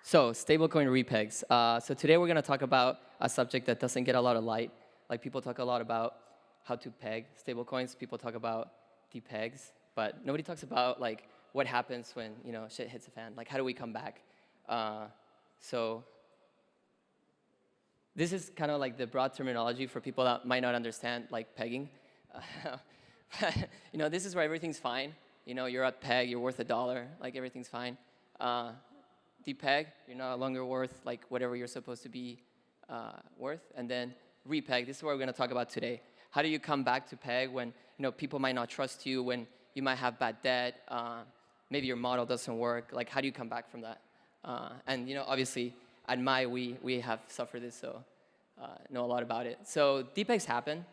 So, stablecoin repegs. So today we're going to talk about a subject that doesn't get a lot of light. Like people talk a lot about how to peg stablecoins. People talk about depegs, but nobody talks about like what happens when shit hits the fan. Like how do we come back? So this is kind of like the broad terminology for people that might not understand like pegging. This is where everything's fine. You're at peg, you're worth $1, like everything's fine. Depeg, you're no longer worth like whatever you're supposed to be worth. And then repeg, this is what we're going to talk about today. How do you come back to peg when people might not trust you, when you might have bad debt, maybe your model doesn't work? Like how do you come back from that? And obviously at MAI we have suffered this, so know a lot about it. So depegs happen.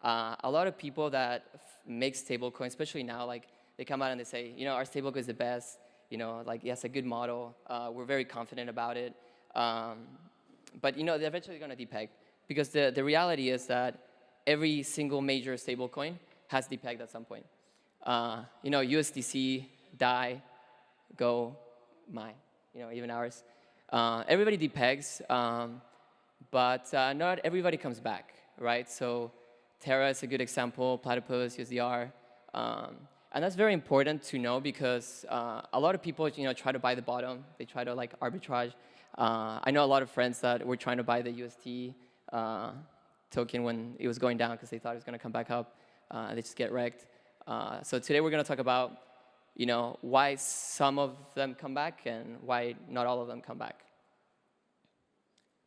A lot of people that make stablecoins, especially now, like they come out and they say, our stablecoin is the best. Like yes, a good model. We're very confident about it. But they're eventually going to depeg because the reality is that every single major stablecoin has depegged at some point. USDC, DAI, Go, MAI, even ours. Everybody depegs, but not everybody comes back, right? So Terra is a good example, Platypus, USDR. And that's very important to know because a lot of people, try to buy the bottom. They try to like arbitrage. I know a lot of friends that were trying to buy the UST token when it was going down because they thought it was going to come back up. They just get wrecked. So today we're going to talk about, why some of them come back and why not all of them come back.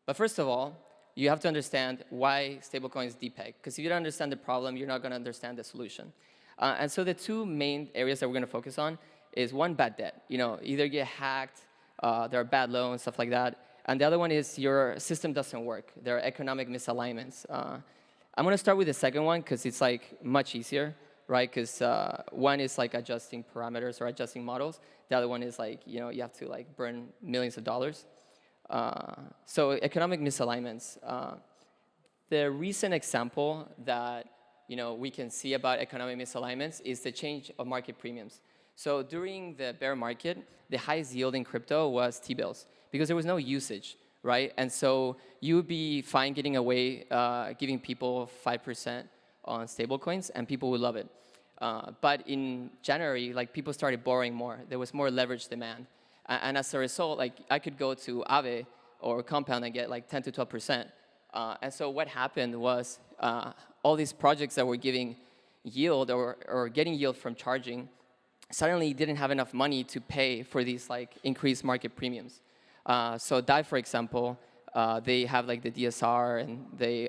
But first of all, you have to understand why stablecoins depeg. Because if you don't understand the problem, you're not going to understand the solution. And so the two main areas that we're going to focus on is one, bad debt. Either get hacked, there are bad loans, stuff like that. And the other one is your system doesn't work. There are economic misalignments. I'm going to start with the second one because it's like much easier, right? Because one is like adjusting parameters or adjusting models. The other one is like, you have to like burn millions of dollars. So economic misalignments. The recent example that we can see about economic misalignments is the change of market premiums. So during the bear market, the highest yield in crypto was T-bills because there was no usage, right? And so you would be fine getting away giving people 5% on stablecoins, and people would love it. But in January, like people started borrowing more. There was more leverage demand. And as a result, like I could go to Aave or Compound and get like 10 to 12%. And so what happened was all these projects that were giving yield or getting yield from charging suddenly didn't have enough money to pay for these like increased market premiums. So DAI, for example, they have like the DSR and they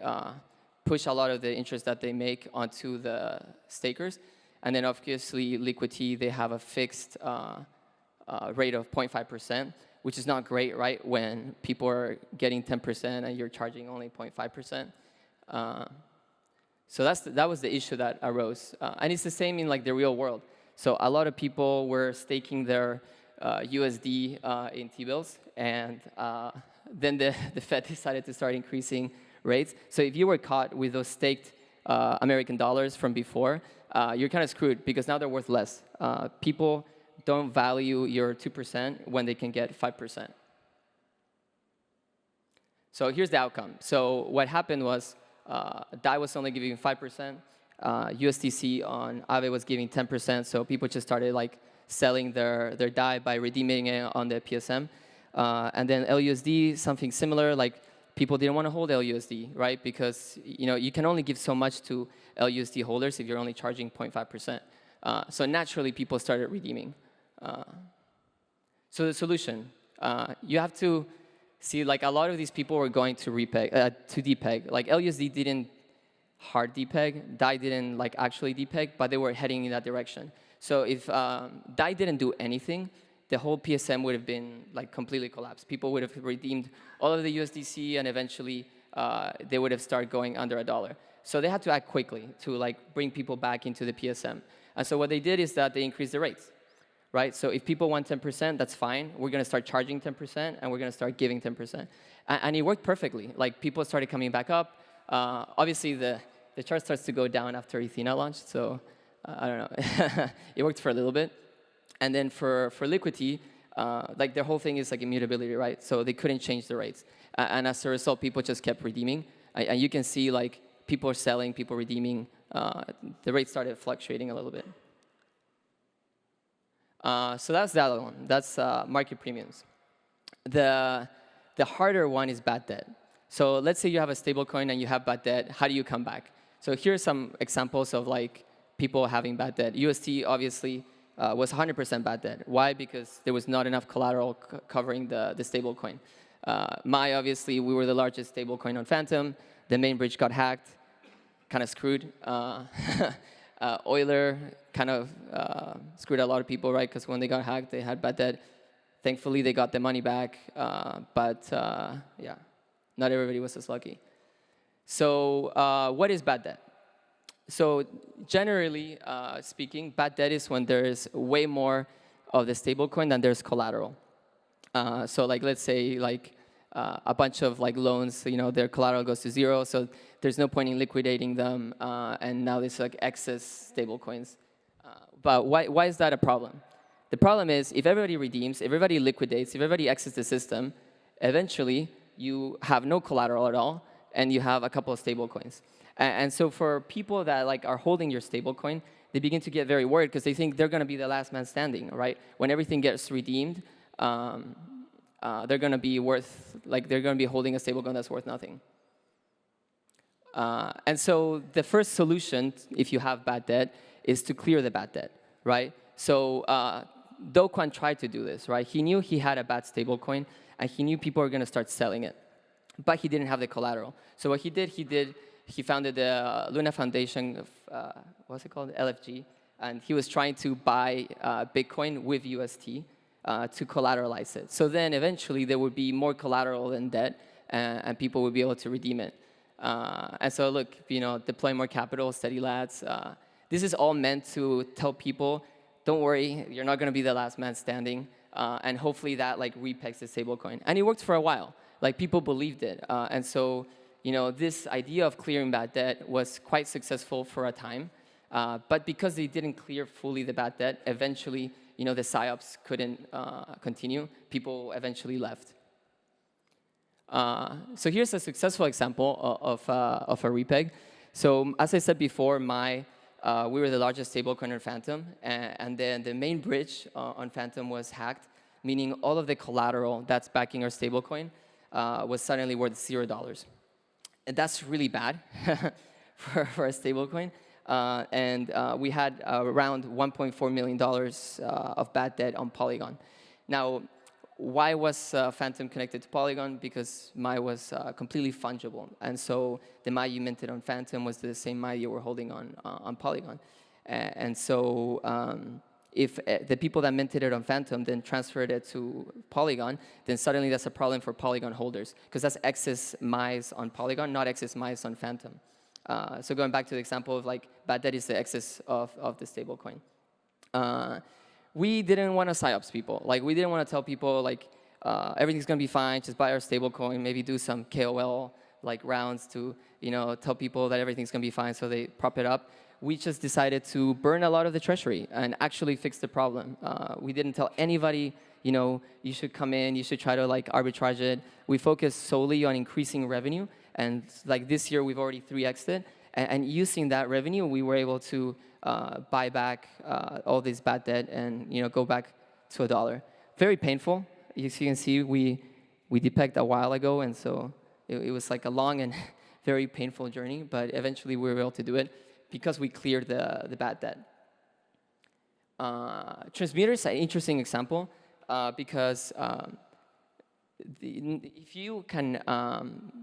push a lot of the interest that they make onto the stakers. And then obviously Liquidity, they have a fixed rate of 0.5%, which is not great, right? When people are getting 10% and you're charging only 0.5%. So that was the issue that arose. And it's the same in like the real world. So a lot of people were staking their USD in T-bills, and then the Fed decided to start increasing rates. So if you were caught with those staked American dollars from before, you're kind of screwed because now they're worth less. People don't value your 2% when they can get 5%. So here's the outcome. So what happened was DAI was only giving 5%. USDC on Aave was giving 10%. So people just started like selling their DAI by redeeming it on the PSM. And then LUSD, something similar. Like people didn't want to hold LUSD, right? Because you can only give so much to LUSD holders if you're only charging 0.5%. So naturally, people started redeeming. So the solution, you have to see like a lot of these people were going to depeg. Like LUSD didn't hard depeg, DAI didn't like actually depeg, but they were heading in that direction. So if DAI didn't do anything, the whole PSM would have been like completely collapsed. People would have redeemed all of the USDC, and eventually they would have started going under $1. So they had to act quickly to like bring people back into the PSM. And so what they did is that they increased the rates, right? So if people want 10%, that's fine. We're going to start charging 10%, and we're going to start giving 10%. And it worked perfectly. Like people started coming back up. Obviously, the chart starts to go down after Ethena launched. So I don't know. It worked for a little bit. And then for Liquidity, like their whole thing is like immutability, right? So they couldn't change the rates. And as a result, people just kept redeeming. And you can see like people are selling, people redeeming. The rate started fluctuating a little bit. So that's the other one. That's market premiums. The harder one is bad debt. So let's say you have a stablecoin and you have bad debt. How do you come back? So here are some examples of like people having bad debt. UST obviously was 100% bad debt. Why? Because there was not enough collateral covering the stablecoin. MAI, obviously, we were the largest stablecoin on Phantom. The main bridge got hacked, kind of screwed. Euler kind of screwed a lot of people, right? Because when they got hacked, they had bad debt. Thankfully, they got their money back. But yeah, not everybody was as lucky. So what is bad debt? So generally speaking, bad debt is when there's way more of the stablecoin than there's collateral. So like let's say like a bunch of like loans, their collateral goes to zero, so there's no point in liquidating them, and now there's like excess stablecoins. But why is that a problem? The problem is if everybody redeems, if everybody liquidates, if everybody exits the system, eventually you have no collateral at all, and you have a couple of stablecoins. And so for people that like are holding your stablecoin, they begin to get very worried because they think they're going to be the last man standing, right? When everything gets redeemed, they're going to be holding a stablecoin that's worth nothing. And so the first solution, if you have bad debt, is to clear the bad debt, right? So Do Kwon tried to do this, right? He knew he had a bad stablecoin, and he knew people were going to start selling it, but he didn't have the collateral. So what he did, he founded the Luna Foundation of, what's it called, LFG, and he was trying to buy Bitcoin with UST to collateralize it. So then eventually there would be more collateral than debt, and people would be able to redeem it. And so look, deploy more capital, steady lads. This is all meant to tell people, don't worry, you're not going to be the last man standing, and hopefully that like repegs the stablecoin. And it worked for a while. Like people believed it, and so this idea of clearing bad debt was quite successful for a time, but because they didn't clear fully the bad debt, eventually the PSYOPs couldn't continue. People eventually left. So here's a successful example of a repeg. So as I said before, we were the largest stablecoin on Phantom, and then the main bridge on Phantom was hacked, meaning all of the collateral that's backing our stablecoin was suddenly worth $0. And that's really bad for a stablecoin. And we had around $1.4 million of bad debt on Polygon. Now, why was Phantom connected to Polygon? Because MAI was completely fungible. And so the MAI you minted on Phantom was the same MAI you were holding on Polygon. And so if the people that minted it on Phantom then transferred it to Polygon, then suddenly that's a problem for Polygon holders, because that's excess MAIs on Polygon, not excess MAIs on Phantom. So going back to the example of like bad debt is the excess of the stablecoin. We didn't want to PSYOPs people. Like we didn't want to tell people like everything's going to be fine, just buy our stablecoin, maybe do some KOL like rounds to tell people that everything's going to be fine so they prop it up. We just decided to burn a lot of the treasury and actually fix the problem. We didn't tell anybody, you should come in, you should try to like arbitrage it. We focused solely on increasing revenue, and like this year we've already 3x'd it. And using that revenue, we were able to buy back all this bad debt and go back to $1. Very painful. As you can see, we depegged a while ago, and so it was like a long and very painful journey. But eventually we were able to do it, because we cleared the bad debt. Transmitter is an interesting example because if you can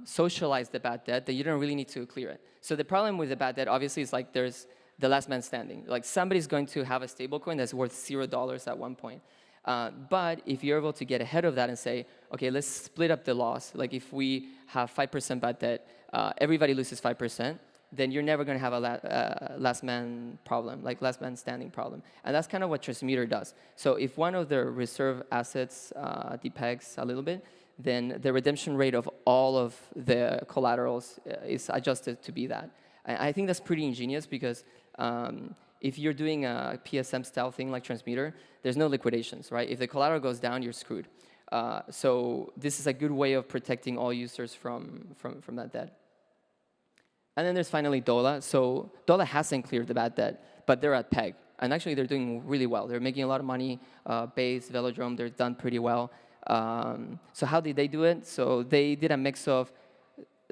socialize the bad debt, then you don't really need to clear it. So the problem with the bad debt, obviously, is like there's the last man standing. Like somebody's going to have a stablecoin that's worth $0 at one point. But if you're able to get ahead of that and say, okay, let's split up the loss. Like if we have 5% bad debt, everybody loses 5%. Then you're never going to have a last man problem, like last man standing problem. And that's kind of what Transmitter does. So if one of the reserve assets depegs a little bit, then the redemption rate of all of the collaterals is adjusted to be that. And I think that's pretty ingenious because if you're doing a PSM style thing like transmitter, there's no liquidations, right? If the collateral goes down, you're screwed. So this is a good way of protecting all users from that debt. And then there's finally Dola. So Dola hasn't cleared the bad debt, but they're at peg. And actually, they're doing really well. They're making a lot of money. Base, Velodrome, they're done pretty well. So how did they do it? So they did a mix of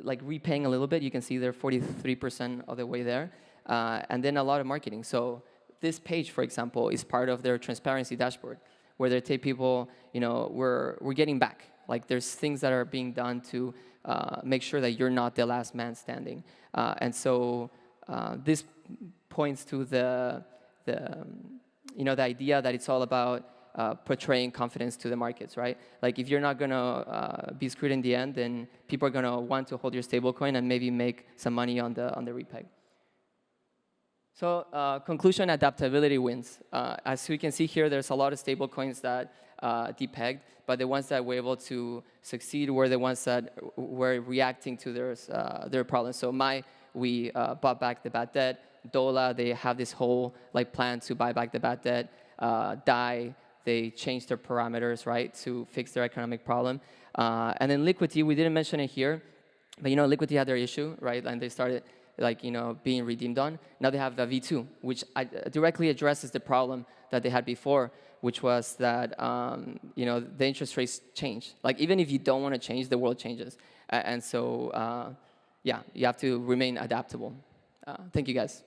like repaying a little bit. You can see they're 43% of the way there. And then a lot of marketing. So this page, for example, is part of their transparency dashboard, where they tell people, we're getting back. Like there's things that are being done to make sure that you're not the last man standing. And so this points to the idea that it's all about portraying confidence to the markets, right? Like if you're not going to be screwed in the end, then people are going to want to hold your stablecoin and maybe make some money on the repeg. So conclusion, adaptability wins. As we can see here, there's a lot of stablecoins that depegged, but the ones that were able to succeed were the ones that were reacting to their problems. So we bought back the bad debt. Dola, they have this whole plan to buy back the bad debt. DAI, they changed their parameters, right, to fix their economic problem. And then Liquidity, we didn't mention it here, but Liquidity had their issue, right, and they started being redeemed on. Now they have the V2, which directly addresses the problem that they had before, which was that the interest rates change. Like even if you don't want to change, the world changes, and so yeah, you have to remain adaptable. Thank you guys.